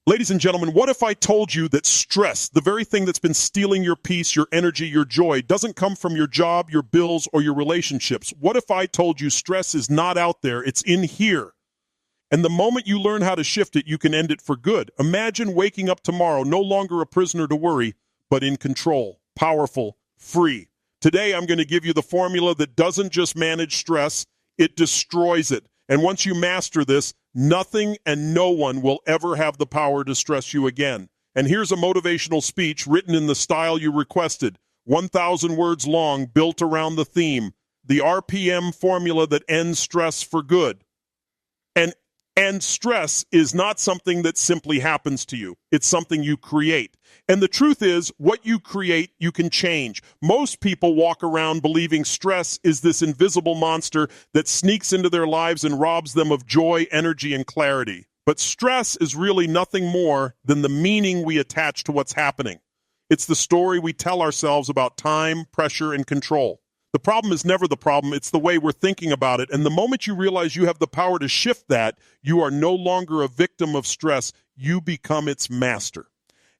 Ladies and gentlemen, what if I told you that stress, the very thing that's been stealing your peace, your energy, your joy, doesn't come from your job, your bills, or your relationships? What if I told you stress is not out there, it's in here? And the moment you learn how to shift it, you can end it for good. Imagine waking up tomorrow no longer a prisoner to worry, but in control, powerful, free. Today, I'm going to give you the formula that doesn't just manage stress, it destroys it. And once you master this, nothing and no one will ever have the power to stress you again. And here's a motivational speech written in the style you requested, 1,000 words long, built around the theme, the RPM formula that ends stress for good. And stress is not something that simply happens to you. It's something you create. And the truth is, what you create, you can change. Most people walk around believing stress is this invisible monster that sneaks into their lives and robs them of joy, energy, and clarity. But stress is really nothing more than the meaning we attach to what's happening. It's the story we tell ourselves about time, pressure, and control. The problem is never the problem, it's the way we're thinking about it. And the moment you realize you have the power to shift that, you are no longer a victim of stress, you become its master.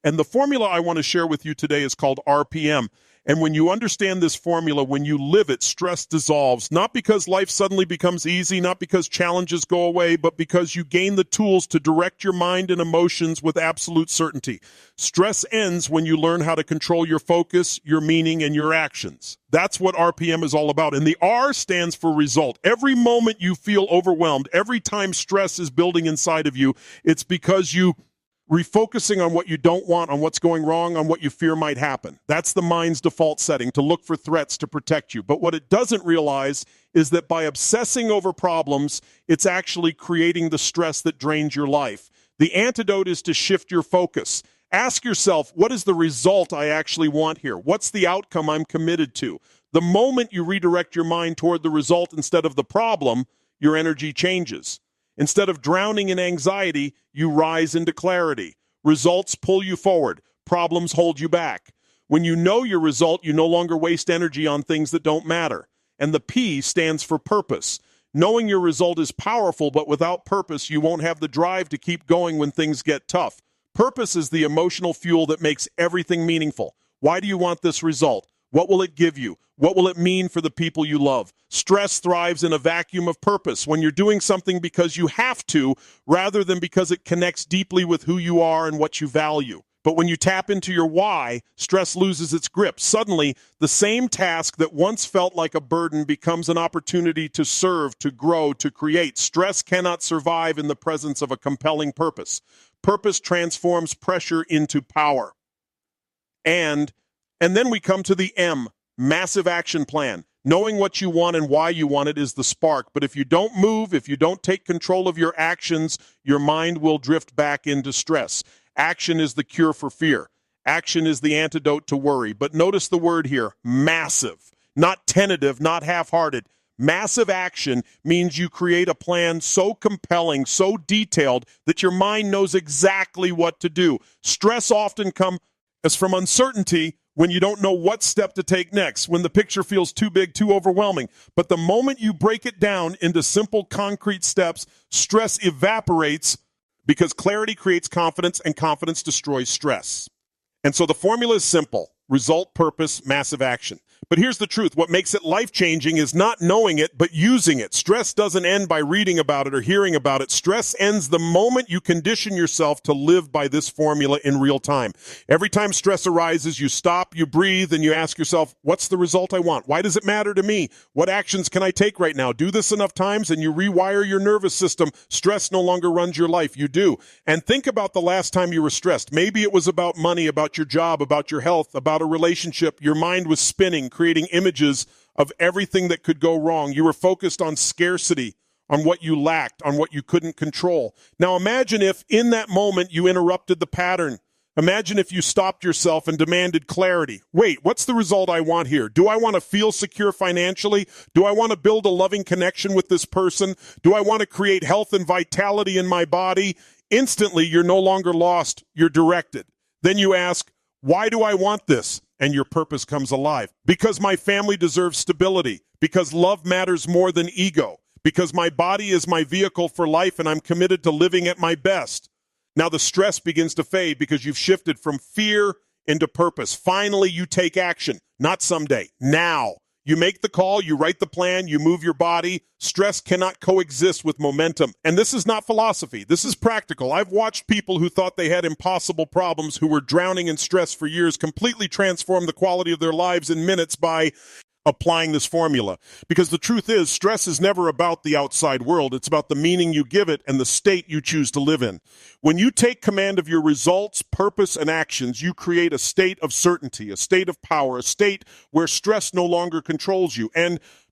And the formula I want to share with you today is called RPM. And when you understand this formula, when you live it, stress dissolves. Not because life suddenly becomes easy, not because challenges go away, but because you gain the tools to direct your mind and emotions with absolute certainty. Stress ends when you learn how to control your focus, your meaning, and your actions. That's what RPM is all about. And the R stands for result. Every moment you feel overwhelmed, every time stress is building inside of you, it's because you refocusing on what you don't want, on what's going wrong, on what you fear might happen. That's the mind's default setting, to look for threats to protect you. But what it doesn't realize is that by obsessing over problems, it's actually creating the stress that drains your life. The antidote is to shift your focus. Ask yourself, what is the result I actually want here? What's the outcome I'm committed to? The moment you redirect your mind toward the result instead of the problem, your energy changes. Instead of drowning in anxiety, you rise into clarity. Results pull you forward. Problems hold you back. When you know your result, you no longer waste energy on things that don't matter. And the P stands for purpose. Knowing your result is powerful, but without purpose, you won't have the drive to keep going when things get tough. Purpose is the emotional fuel that makes everything meaningful. Why do you want this result? What will it give you? What will it mean for the people you love? Stress thrives in a vacuum of purpose, when you're doing something because you have to, rather than because it connects deeply with who you are and what you value. But when you tap into your why, stress loses its grip. Suddenly, the same task that once felt like a burden becomes an opportunity to serve, to grow, to create. Stress cannot survive in the presence of a compelling purpose. Purpose transforms pressure into power. And then we come to the M, massive action plan. Knowing what you want and why you want it is the spark. But if you don't move, if you don't take control of your actions, your mind will drift back into stress. Action is the cure for fear. Action is the antidote to worry. But notice the word here, massive. Not tentative, not half-hearted. Massive action means you create a plan so compelling, so detailed, that your mind knows exactly what to do. Stress often comes from uncertainty, when you don't know what step to take next, when the picture feels too big, too overwhelming. But the moment you break it down into simple, concrete steps, stress evaporates because clarity creates confidence and confidence destroys stress. And so the formula is simple: result, purpose, massive action. But here's the truth. What makes it life-changing is not knowing it, but using it. Stress doesn't end by reading about it or hearing about it. Stress ends the moment you condition yourself to live by this formula in real time. Every time stress arises, you stop, you breathe, and you ask yourself, what's the result I want? Why does it matter to me? What actions can I take right now? Do this enough times, and you rewire your nervous system. Stress no longer runs your life. You do. And think about the last time you were stressed. Maybe it was about money, about your job, about your health, about a relationship. Your mind was spinning, creating images of everything that could go wrong. You were focused on scarcity, on what you lacked, on what you couldn't control. Now imagine if in that moment you interrupted the pattern. Imagine if you stopped yourself and demanded clarity. Wait, what's the result I want here? Do I want to feel secure financially? Do I want to build a loving connection with this person? Do I want to create health and vitality in my body? Instantly, you're no longer lost. You're directed. Then you ask, why do I want this? And your purpose comes alive. Because my family deserves stability. Because love matters more than ego. Because my body is my vehicle for life and I'm committed to living at my best. Now the stress begins to fade because you've shifted from fear into purpose. Finally, you take action, not someday, now. You make the call, you write the plan, you move your body. Stress cannot coexist with momentum. And this is not philosophy. This is practical. I've watched people who thought they had impossible problems, who were drowning in stress for years, completely transform the quality of their lives in minutes by applying this formula. Because the truth is, stress is never about the outside world. It's about the meaning you give it and the state you choose to live in. When you take command of your results, purpose, and actions, you create a state of certainty, a state of power, a state where stress no longer controls you.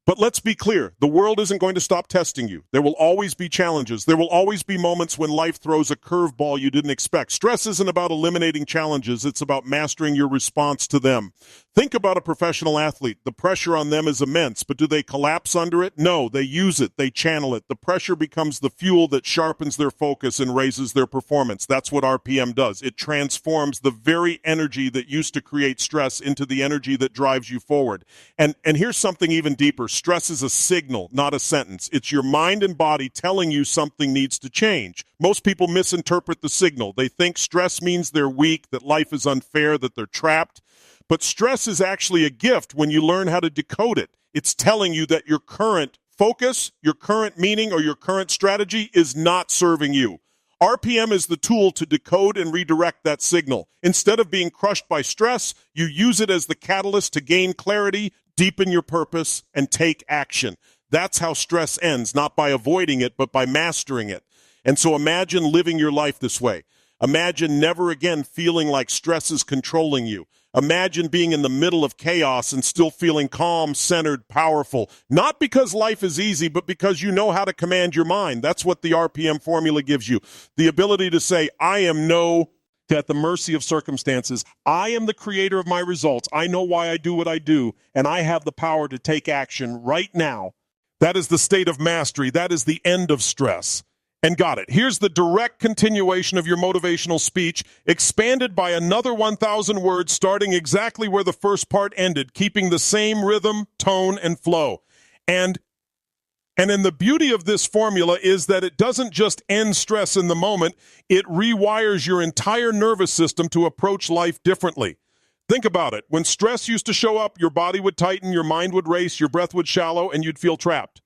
But let's be clear, the world isn't going to stop testing you. There will always be challenges. There will always be moments when life throws a curveball you didn't expect. Stress isn't about eliminating challenges. It's about mastering your response to them. Think about a professional athlete. The pressure on them is immense, but do they collapse under it? No, they use it. They channel it. The pressure becomes the fuel that sharpens their focus and raises their performance. That's what RPM does. It transforms the very energy that used to create stress into the energy that drives you forward. And here's something even deeper. Stress is a signal, not a sentence. It's your mind and body telling you something needs to change. Most people misinterpret the signal. They think stress means they're weak, that life is unfair, that they're trapped. But stress is actually a gift when you learn how to decode it. It's telling you that your current focus, your current meaning, or your current strategy is not serving you. RPM is the tool to decode and redirect that signal. Instead of being crushed by stress, you use it as the catalyst to gain clarity, deepen your purpose, and take action. That's how stress ends, not by avoiding it, but by mastering it. And so imagine living your life this way. Imagine never again feeling like stress is controlling you. Imagine being in the middle of chaos and still feeling calm, centered, powerful. Not because life is easy, but because you know how to command your mind. That's what the RPM formula gives you. The ability to say, I am at the mercy of circumstances. I am the creator of my results. I know why I do what I do, and I have the power to take action right now. That is the state of mastery. That is the end of stress. And got it. Here's the direct continuation of your motivational speech, expanded by another 1,000 words, starting exactly where the first part ended, keeping the same rhythm, tone, and flow. And then the beauty of this formula is that it doesn't just end stress in the moment, it rewires your entire nervous system to approach life differently. Think about it. When stress used to show up, your body would tighten, your mind would race, your breath would shallow, and you'd feel trapped.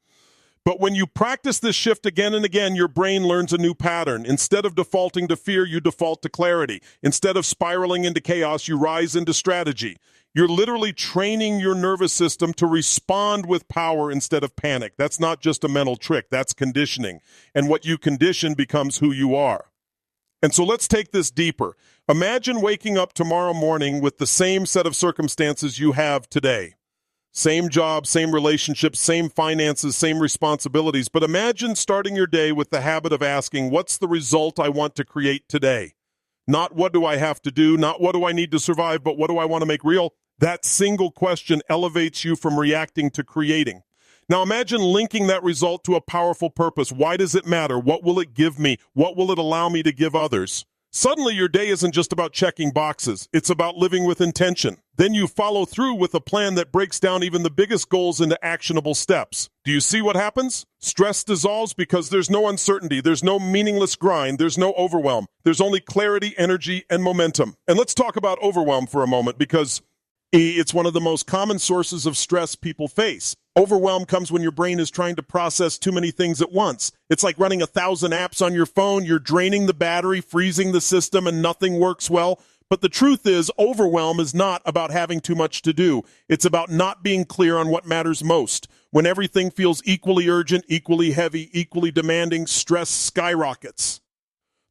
But when you practice this shift again and again, your brain learns a new pattern. Instead of defaulting to fear, you default to clarity. Instead of spiraling into chaos, you rise into strategy. You're literally training your nervous system to respond with power instead of panic. That's not just a mental trick, that's conditioning. And what you condition becomes who you are. And so let's take this deeper. Imagine waking up tomorrow morning with the same set of circumstances you have today. Same job, same relationships, same finances, same responsibilities. But imagine starting your day with the habit of asking, what's the result I want to create today? Not what do I have to do, not what do I need to survive, but what do I want to make real? That single question elevates you from reacting to creating. Now imagine linking that result to a powerful purpose. Why does it matter? What will it give me? What will it allow me to give others? Suddenly your day isn't just about checking boxes. It's about living with intention. Then you follow through with a plan that breaks down even the biggest goals into actionable steps. Do you see what happens? Stress dissolves because there's no uncertainty. There's no meaningless grind. There's no overwhelm. There's only clarity, energy, and momentum. And let's talk about overwhelm for a moment because it's one of the most common sources of stress people face. Overwhelm comes when your brain is trying to process too many things at once. It's like running 1,000 apps on your phone. You're draining the battery, freezing the system, and nothing works well. But the truth is, overwhelm is not about having too much to do. It's about not being clear on what matters most. When everything feels equally urgent, equally heavy, equally demanding, stress skyrockets.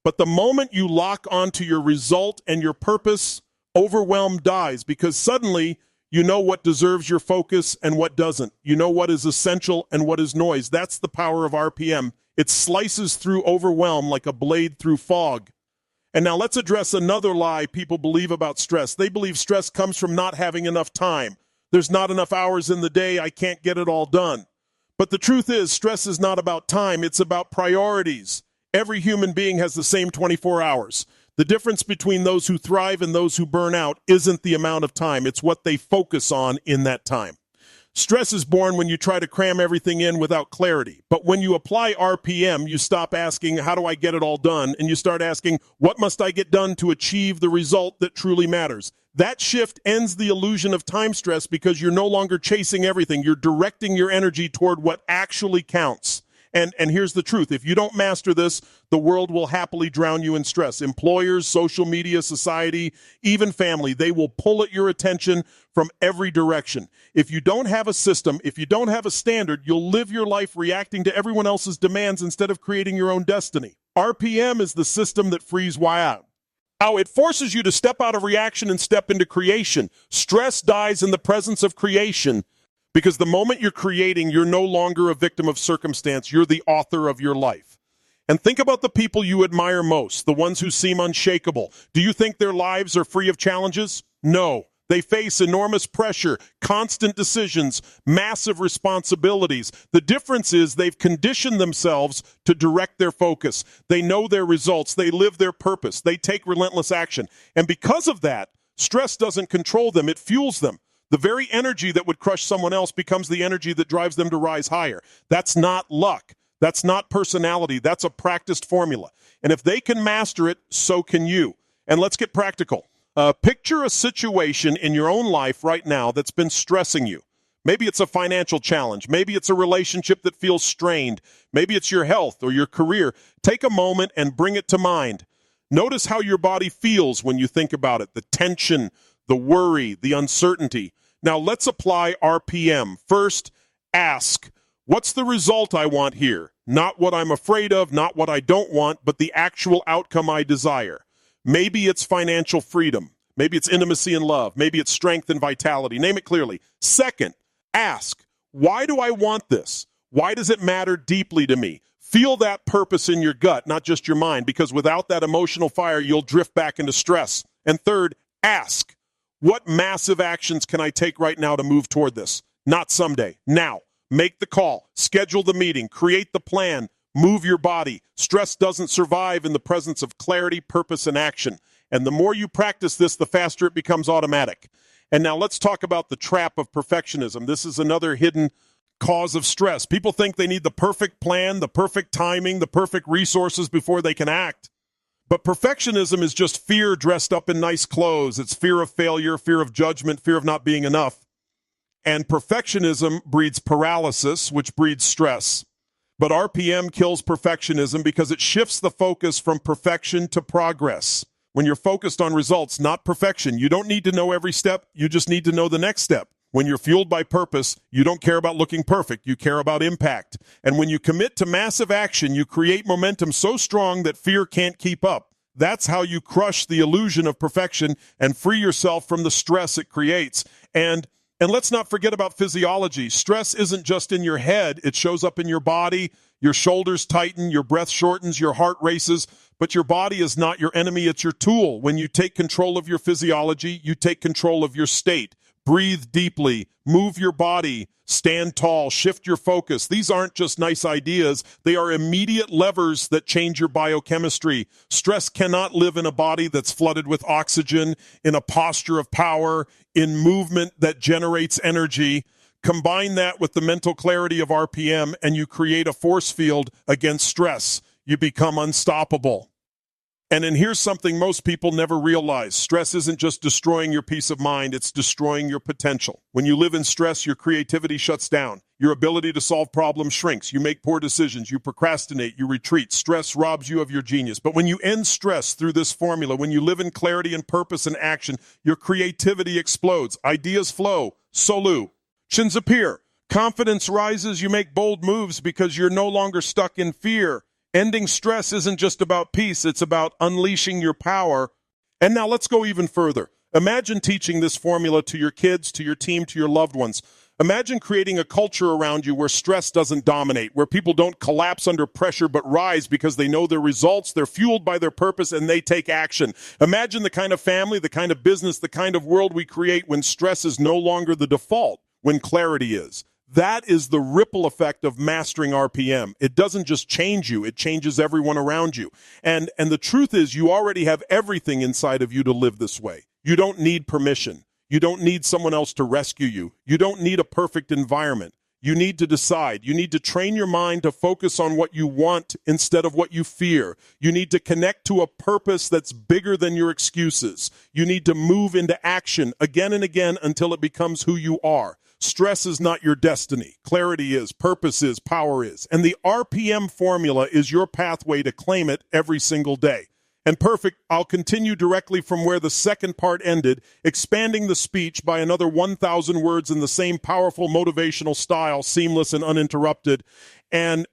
But the moment you lock onto your result and your purpose, overwhelm dies because suddenly you know what deserves your focus and what doesn't. You know what is essential and what is noise. That's the power of RPM. It slices through overwhelm like a blade through fog. And now let's address another lie people believe about stress. They believe stress comes from not having enough time. There's not enough hours in the day. I can't get it all done. But the truth is, stress is not about time. It's about priorities. Every human being has the same 24 hours. The difference between those who thrive and those who burn out isn't the amount of time. It's what they focus on in that time. Stress is born when you try to cram everything in without clarity. But when you apply RPM, you stop asking, how do I get it all done? And you start asking, what must I get done to achieve the result that truly matters? That shift ends the illusion of time stress because you're no longer chasing everything. You're directing your energy toward what actually counts. And here's the truth. If you don't master this, the world will happily drown you in stress. Employers, social media, society, even family, they will pull at your attention from every direction. If you don't have a system, if you don't have a standard, you'll live your life reacting to everyone else's demands instead of creating your own destiny. RPM is the system that frees WOW. How it forces you to step out of reaction and step into creation. Stress dies in the presence of creation. Because the moment you're creating, you're no longer a victim of circumstance. You're the author of your life. And think about the people you admire most, the ones who seem unshakable. Do you think their lives are free of challenges? No. They face enormous pressure, constant decisions, massive responsibilities. The difference is they've conditioned themselves to direct their focus. They know their results. They live their purpose. They take relentless action. And because of that, stress doesn't control them. It fuels them. The very energy that would crush someone else becomes the energy that drives them to rise higher. That's not luck. That's not personality. That's a practiced formula. And if they can master it, so can you. And let's get practical. Picture a situation in your own life right now that's been stressing you. Maybe it's a financial challenge. Maybe it's a relationship that feels strained. Maybe it's your health or your career. Take a moment and bring it to mind. Notice how your body feels when you think about it. The tension, the worry, the uncertainty. Now let's apply RPM. First, ask, what's the result I want here? Not what I'm afraid of, not what I don't want, but the actual outcome I desire. Maybe it's financial freedom. Maybe it's intimacy and love. Maybe it's strength and vitality. Name it clearly. Second, ask, why do I want this? Why does it matter deeply to me? Feel that purpose in your gut, not just your mind, because without that emotional fire, you'll drift back into stress. And third, ask, what massive actions can I take right now to move toward this? Not someday. Now. Make the call. Schedule the meeting. Create the plan. Move your body. Stress doesn't survive in the presence of clarity, purpose, and action. And the more you practice this, the faster it becomes automatic. And now let's talk about the trap of perfectionism. This is another hidden cause of stress. People think they need the perfect plan, the perfect timing, the perfect resources before they can act. But perfectionism is just fear dressed up in nice clothes. It's fear of failure, fear of judgment, fear of not being enough. And perfectionism breeds paralysis, which breeds stress. But RPM kills perfectionism because it shifts the focus from perfection to progress. When you're focused on results, not perfection, you don't need to know every step. You just need to know the next step. When you're fueled by purpose, you don't care about looking perfect. You care about impact. And when you commit to massive action, you create momentum so strong that fear can't keep up. That's how you crush the illusion of perfection and free yourself from the stress it creates. And let's not forget about physiology. Stress isn't just in your head. It shows up in your body. Your shoulders tighten, your breath shortens, your heart races. But your body is not your enemy. It's your tool. When you take control of your physiology, you take control of your state. Breathe deeply, move your body, stand tall, shift your focus. These aren't just nice ideas. They are immediate levers that change your biochemistry. Stress cannot live in a body that's flooded with oxygen, in a posture of power, in movement that generates energy. Combine that with the mental clarity of RPM, and you create a force field against stress. You become unstoppable. And then here's something most people never realize. Stress isn't just destroying your peace of mind, it's destroying your potential. When you live in stress, your creativity shuts down. Your ability to solve problems shrinks. You make poor decisions. You procrastinate. You retreat. Stress robs you of your genius. But when you end stress through this formula, when you live in clarity and purpose and action, your creativity explodes. Ideas flow. Solutions appear. Confidence rises. You make bold moves because you're no longer stuck in fear. Ending stress isn't just about peace, it's about unleashing your power. And now let's go even further. Imagine teaching this formula to your kids, to your team, to your loved ones. Imagine creating a culture around you where stress doesn't dominate, where people don't collapse under pressure but rise because they know their results, they're fueled by their purpose, and they take action. Imagine the kind of family, the kind of business, the kind of world we create when stress is no longer the default, when clarity is. That is the ripple effect of mastering RPM. It doesn't just change you, it changes everyone around you. And the truth is, you already have everything inside of you to live this way. You don't need permission. You don't need someone else to rescue you. You don't need a perfect environment. You need to decide. You need to train your mind to focus on what you want instead of what you fear. You need to connect to a purpose that's bigger than your excuses. You need to move into action again and again until it becomes who you are. Stress is not your destiny. Clarity is, purpose is, power is. And the RPM formula is your pathway to claim it every single day. And perfect, I'll continue directly from where the second part ended, expanding the speech by another 1,000 words in the same powerful motivational style, seamless and uninterrupted. And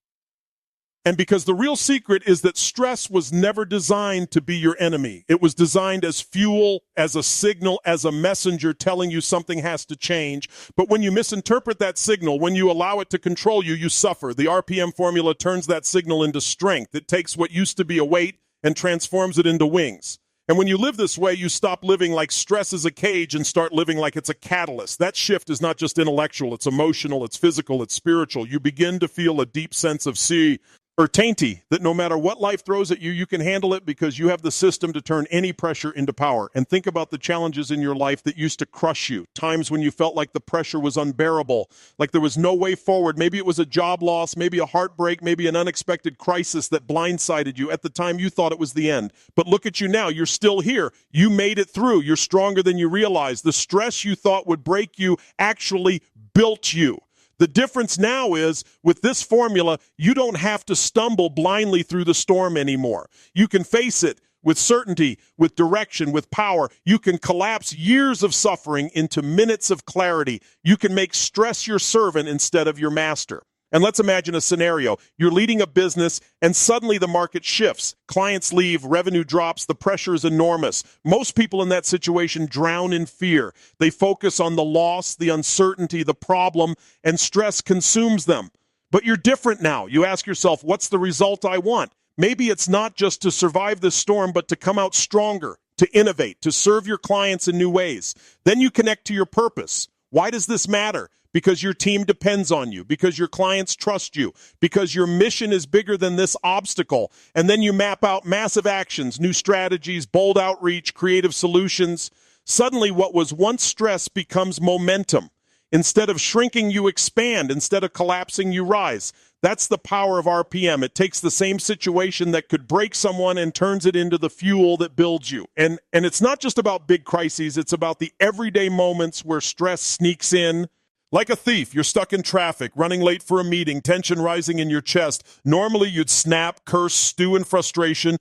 because the real secret is that stress was never designed to be your enemy. It was designed as fuel, as a signal, as a messenger telling you something has to change. But when you misinterpret that signal, when you allow it to control you, you suffer. The RPM formula turns that signal into strength. It takes what used to be a weight and transforms it into wings. And when you live this way, you stop living like stress is a cage and start living like it's a catalyst. That shift is not just intellectual, it's emotional, it's physical, it's spiritual. You begin to feel a deep sense of certainty that no matter what life throws at you, you can handle it because you have the system to turn any pressure into power. And think about the challenges in your life that used to crush you, times when you felt like the pressure was unbearable, like there was no way forward. Maybe it was a job loss, maybe a heartbreak, maybe an unexpected crisis that blindsided you. At the time, you thought it was the end. But look at you now. You're still here. You made it through. You're stronger than you realized. The stress you thought would break you actually built you. The difference now is, with this formula, you don't have to stumble blindly through the storm anymore. You can face it with certainty, with direction, with power. You can collapse years of suffering into minutes of clarity. You can make stress your servant instead of your master. And let's imagine a scenario. You're leading a business and suddenly the market shifts. Clients leave, revenue drops, the pressure is enormous. Most people in that situation drown in fear. They focus on the loss, the uncertainty, the problem, and stress consumes them. But you're different now. You ask yourself, what's the result I want? Maybe it's not just to survive this storm, but to come out stronger, to innovate, to serve your clients in new ways. Then you connect to your purpose. Why does this matter? Because your team depends on you, because your clients trust you, because your mission is bigger than this obstacle. And then you map out massive actions, new strategies, bold outreach, creative solutions. Suddenly what was once stress becomes momentum. Instead of shrinking, you expand. Instead of collapsing, you rise. That's the power of RPM. It takes the same situation that could break someone and turns it into the fuel that builds you. And it's not just about big crises. It's about the everyday moments where stress sneaks in. Like a thief, you're stuck in traffic, running late for a meeting, tension rising in your chest. Normally, you'd snap, curse, stew in frustration.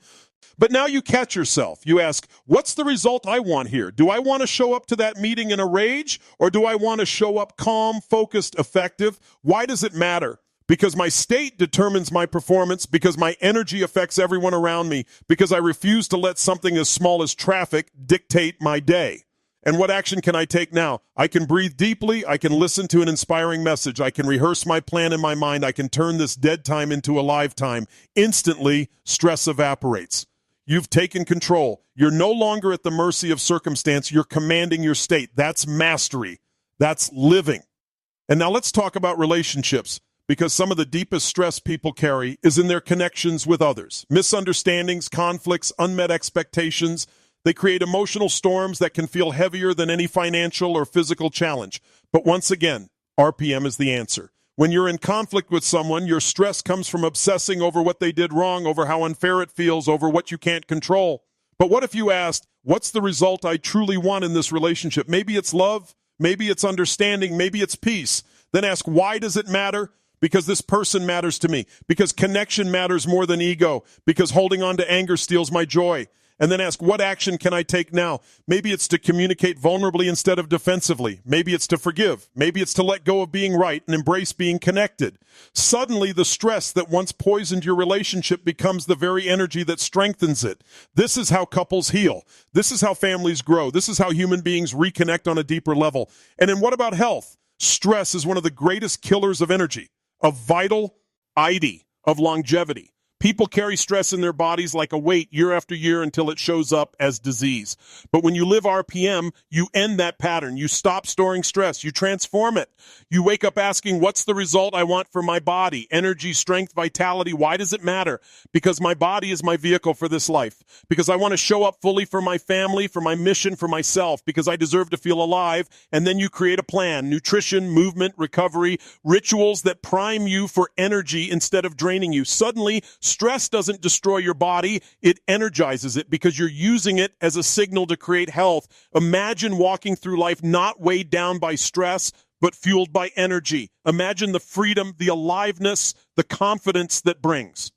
But now you catch yourself. You ask, what's the result I want here? Do I want to show up to that meeting in a rage? Or do I want to show up calm, focused, effective? Why does it matter? Because my state determines my performance, because my energy affects everyone around me, because I refuse to let something as small as traffic dictate my day. And what action can I take now? I can breathe deeply. I can listen to an inspiring message. I can rehearse my plan in my mind. I can turn this dead time into a live time. Instantly, stress evaporates. You've taken control. You're no longer at the mercy of circumstance. You're commanding your state. That's mastery. That's living. And now let's talk about relationships, because some of the deepest stress people carry is in their connections with others. Misunderstandings, conflicts, unmet expectations. They create emotional storms that can feel heavier than any financial or physical challenge. But once again, RPM is the answer. When you're in conflict with someone, your stress comes from obsessing over what they did wrong, over how unfair it feels, over what you can't control. But what if you asked, what's the result I truly want in this relationship? Maybe it's love, maybe it's understanding, maybe it's peace. Then ask, why does it matter? Because this person matters to me. Because connection matters more than ego. Because holding on to anger steals my joy. And then ask, what action can I take now? Maybe it's to communicate vulnerably instead of defensively. Maybe it's to forgive. Maybe it's to let go of being right and embrace being connected. Suddenly, the stress that once poisoned your relationship becomes the very energy that strengthens it. This is how couples heal. This is how families grow. This is how human beings reconnect on a deeper level. And then what about health? Stress is one of the greatest killers of energy, of vital ID, of longevity. People carry stress in their bodies like a weight year after year until it shows up as disease. But when you live RPM, you end that pattern. You stop storing stress. You transform it. You wake up asking, what's the result I want for my body? Energy, strength, vitality. Why does it matter? Because my body is my vehicle for this life. Because I want to show up fully for my family, for my mission, for myself. Because I deserve to feel alive. And then you create a plan. Nutrition, movement, recovery, rituals that prime you for energy instead of draining you. Suddenly, stress doesn't destroy your body, it energizes it because you're using it as a signal to create health. Imagine walking through life not weighed down by stress, but fueled by energy. Imagine the freedom, the aliveness, the confidence that brings.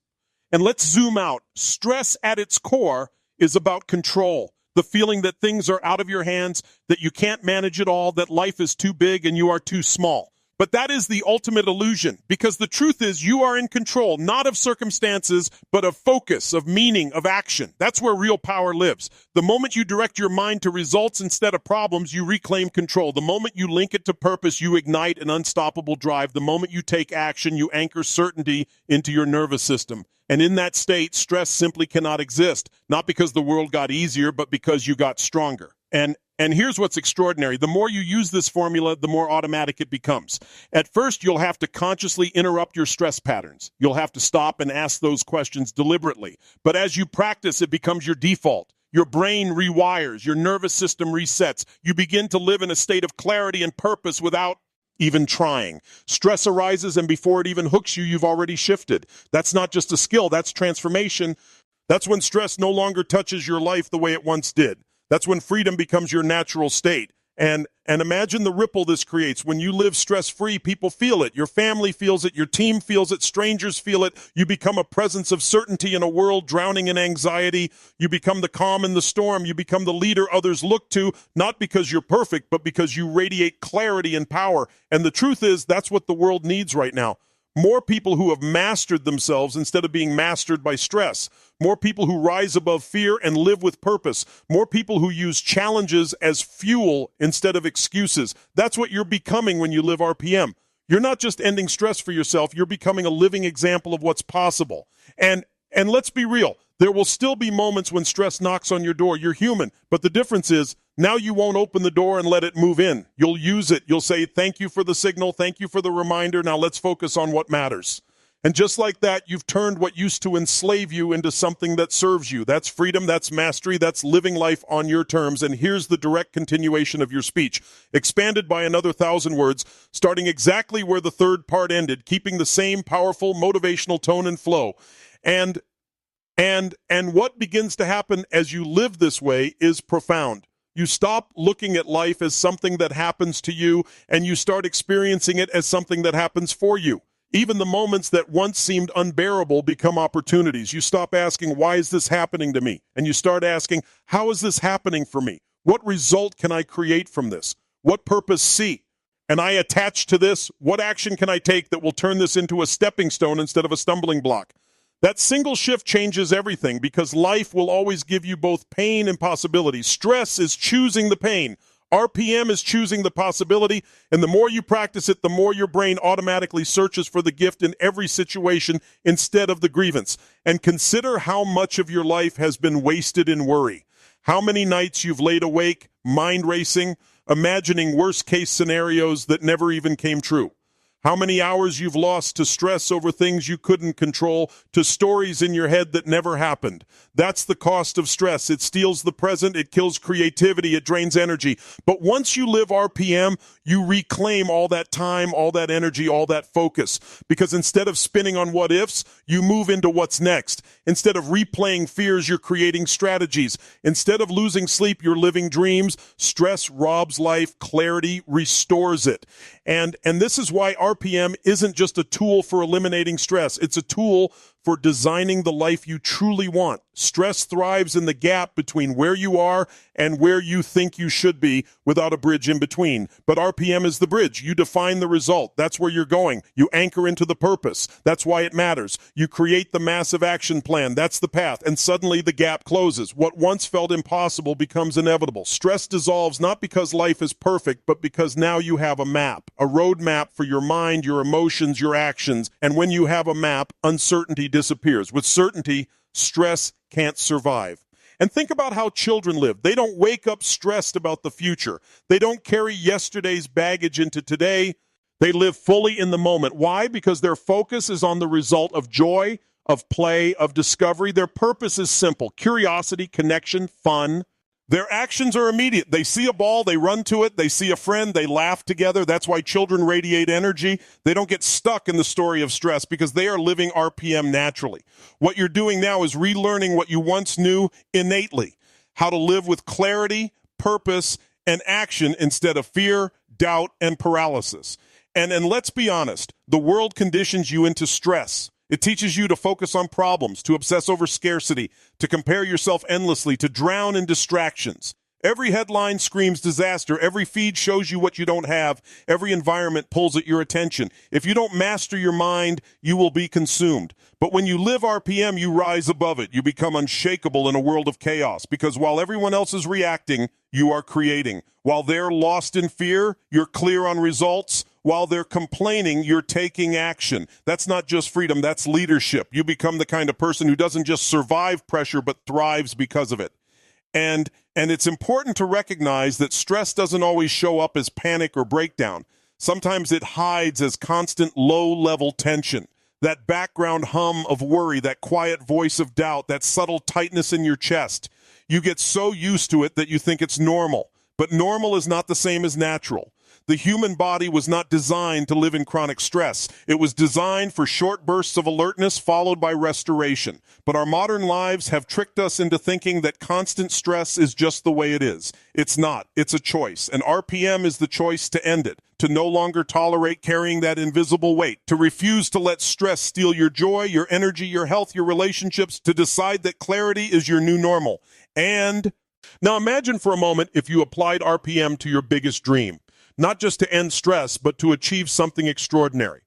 And let's zoom out. Stress at its core is about control. The feeling that things are out of your hands, that you can't manage it all, that life is too big and you are too small. But that is the ultimate illusion, because the truth is you are in control, not of circumstances, but of focus, of meaning, of action. That's where real power lives. The moment you direct your mind to results instead of problems, you reclaim control. The moment you link it to purpose, you ignite an unstoppable drive. The moment you take action, you anchor certainty into your nervous system. And in that state, stress simply cannot exist, not because the world got easier, but because you got stronger. And here's what's extraordinary. The more you use this formula, the more automatic it becomes. At first, you'll have to consciously interrupt your stress patterns. You'll have to stop and ask those questions deliberately. But as you practice, it becomes your default. Your brain rewires, your nervous system resets. You begin to live in a state of clarity and purpose without even trying. Stress arises, and before it even hooks you, you've already shifted. That's not just a skill, that's transformation. That's when stress no longer touches your life the way it once did. That's when freedom becomes your natural state. And imagine the ripple this creates. When you live stress-free, people feel it. Your family feels it. Your team feels it. Strangers feel it. You become a presence of certainty in a world drowning in anxiety. You become the calm in the storm. You become the leader others look to, not because you're perfect, but because you radiate clarity and power. And the truth is, that's what the world needs right now. More people who have mastered themselves instead of being mastered by stress. More people who rise above fear and live with purpose. More people who use challenges as fuel instead of excuses. That's what you're becoming when you live RPM. You're not just ending stress for yourself, you're becoming a living example of what's possible. And let's be real, there will still be moments when stress knocks on your door. You're human, but the difference is now you won't open the door and let it move in. You'll use it. You'll say, thank you for the signal. Thank you for the reminder. Now let's focus on what matters. And just like that, you've turned what used to enslave you into something that serves you. That's freedom. That's mastery. That's living life on your terms. And here's the direct continuation of your speech, expanded by another 1,000 words, starting exactly where the third part ended, keeping the same powerful motivational tone and flow. And what begins to happen as you live this way is profound. You stop looking at life as something that happens to you, and you start experiencing it as something that happens for you. Even the moments that once seemed unbearable become opportunities. You stop asking, why is this happening to me? And you start asking, how is this happening for me? What result can I create from this? What purpose see? And I attach to this, what action can I take that will turn this into a stepping stone instead of a stumbling block? That single shift changes everything because life will always give you both pain and possibility. Stress is choosing the pain. RPM is choosing the possibility, and the more you practice it, the more your brain automatically searches for the gift in every situation instead of the grievance. And consider how much of your life has been wasted in worry. How many nights you've laid awake, mind racing, imagining worst-case scenarios that never even came true. How many hours you've lost to stress over things you couldn't control, to stories in your head that never happened. That's the cost of stress. It steals the present, it kills creativity, it drains energy. But once you live RPM, you reclaim all that time, all that energy, all that focus. Because instead of spinning on what ifs, you move into what's next. Instead of replaying fears, you're creating strategies. Instead of losing sleep, you're living dreams. Stress robs life, clarity restores it. And this is why RPM isn't just a tool for eliminating stress. It's a tool for designing the life you truly want. Stress thrives in the gap between where you are and where you think you should be without a bridge in between. But RPM is the bridge. You define the result. That's where you're going. You anchor into the purpose. That's why it matters. You create the massive action plan. That's the path. And suddenly the gap closes. What once felt impossible becomes inevitable. Stress dissolves not because life is perfect, but because now you have a map, a road map for your mind, your emotions, your actions. And when you have a map, uncertainty disappears. With certainty, stress can't survive. And think about how children live. They don't wake up stressed about the future. They don't carry yesterday's baggage into today. They live fully in the moment. Why? Because their focus is on the result of joy, of play, of discovery. Their purpose is simple: curiosity, connection, fun. Their actions are immediate. They see a ball, they run to it. They see a friend, they laugh together. That's why children radiate energy. They don't get stuck in the story of stress because they are living RPM naturally. What you're doing now is relearning what you once knew innately: how to live with clarity, purpose, and action instead of fear, doubt, and paralysis. And let's be honest, the world conditions you into stress. It teaches you to focus on problems, to obsess over scarcity, to compare yourself endlessly, to drown in distractions. Every headline screams disaster. Every feed shows you what you don't have. Every environment pulls at your attention. If you don't master your mind, you will be consumed. But when you live RPM, you rise above it. You become unshakable in a world of chaos, because while everyone else is reacting, you are creating. While they're lost in fear, you're clear on results. While they're complaining, you're taking action. That's not just freedom, that's leadership. You become the kind of person who doesn't just survive pressure, but thrives because of it. And it's important to recognize that stress doesn't always show up as panic or breakdown. Sometimes it hides as constant low-level tension. That background hum of worry, that quiet voice of doubt, that subtle tightness in your chest. You get so used to it that you think it's normal. But normal is not the same as natural. The human body was not designed to live in chronic stress. It was designed for short bursts of alertness followed by restoration. But our modern lives have tricked us into thinking that constant stress is just the way it is. It's not. It's a choice. And RPM is the choice to end it, to no longer tolerate carrying that invisible weight, to refuse to let stress steal your joy, your energy, your health, your relationships, to decide that clarity is your new normal. And now imagine for a moment if you applied RPM to your biggest dream. Not just to end stress, but to achieve something extraordinary.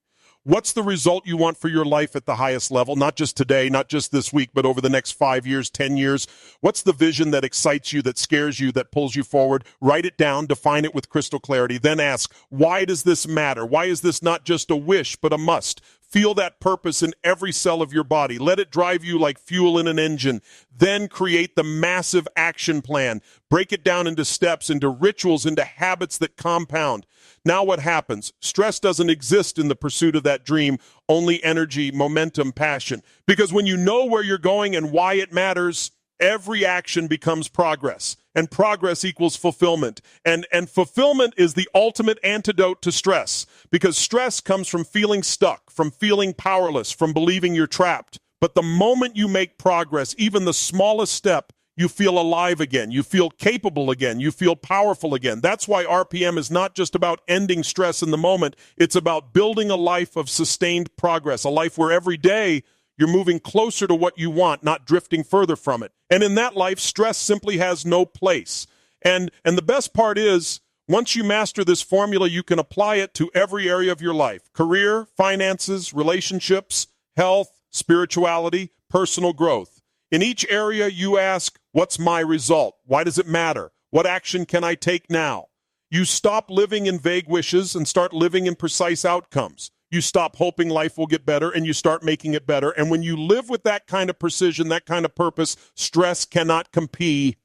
What's the result you want for your life at the highest level? Not just today, not just this week, but over the next 5 years, 10 years. What's the vision that excites you, that scares you, that pulls you forward? Write it down, define it with crystal clarity. Then ask, why does this matter? Why is this not just a wish, but a must? Feel that purpose in every cell of your body. Let it drive you like fuel in an engine. Then create the massive action plan. Break it down into steps, into rituals, into habits that compound. Now what happens? Stress doesn't exist in the pursuit of that dream, only energy, momentum, passion. Because when you know where you're going and why it matters, every action becomes progress. And progress equals fulfillment. And fulfillment is the ultimate antidote to stress. Because stress comes from feeling stuck, from feeling powerless, from believing you're trapped. But the moment you make progress, even the smallest step, you feel alive again. You feel capable again. You feel powerful again. That's why RPM is not just about ending stress in the moment. It's about building a life of sustained progress, a life where every day you're moving closer to what you want, not drifting further from it. And in that life, stress simply has no place. And the best part is, once you master this formula, you can apply it to every area of your life: career, finances, relationships, health, spirituality, personal growth. In each area, you ask, what's my result? Why does it matter? What action can I take now? You stop living in vague wishes and start living in precise outcomes. You stop hoping life will get better and you start making it better. And when you live with that kind of precision, that kind of purpose, stress cannot compete.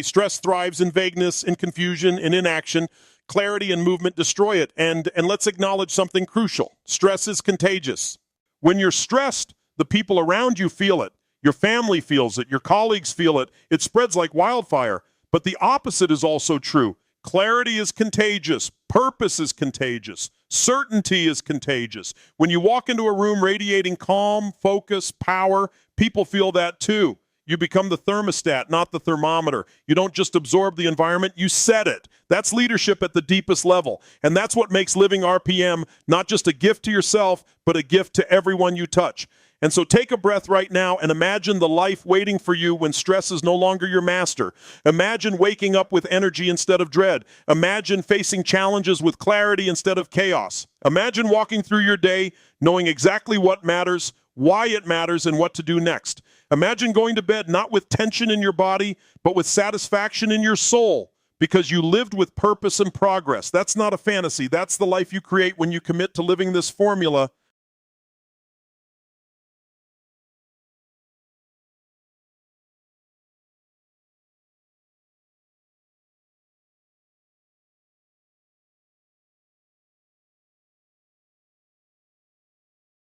Stress thrives in vagueness, in confusion, in inaction. Clarity and movement destroy it. And let's acknowledge something crucial. Stress is contagious. When you're stressed, the people around you feel it. Your family feels it. Your colleagues feel it. It spreads like wildfire. But the opposite is also true. Clarity is contagious. Purpose is contagious. Certainty is contagious. When you walk into a room radiating calm, focus, power, people feel that too. You become the thermostat, not the thermometer. You don't just absorb the environment, you set it. That's leadership at the deepest level. And that's what makes living RPM not just a gift to yourself, but a gift to everyone you touch. And so take a breath right now and imagine the life waiting for you when stress is no longer your master. Imagine waking up with energy instead of dread. Imagine facing challenges with clarity instead of chaos. Imagine walking through your day knowing exactly what matters, why it matters, and what to do next. Imagine going to bed not with tension in your body, but with satisfaction in your soul, because you lived with purpose and progress. That's not a fantasy. That's the life you create when you commit to living this formula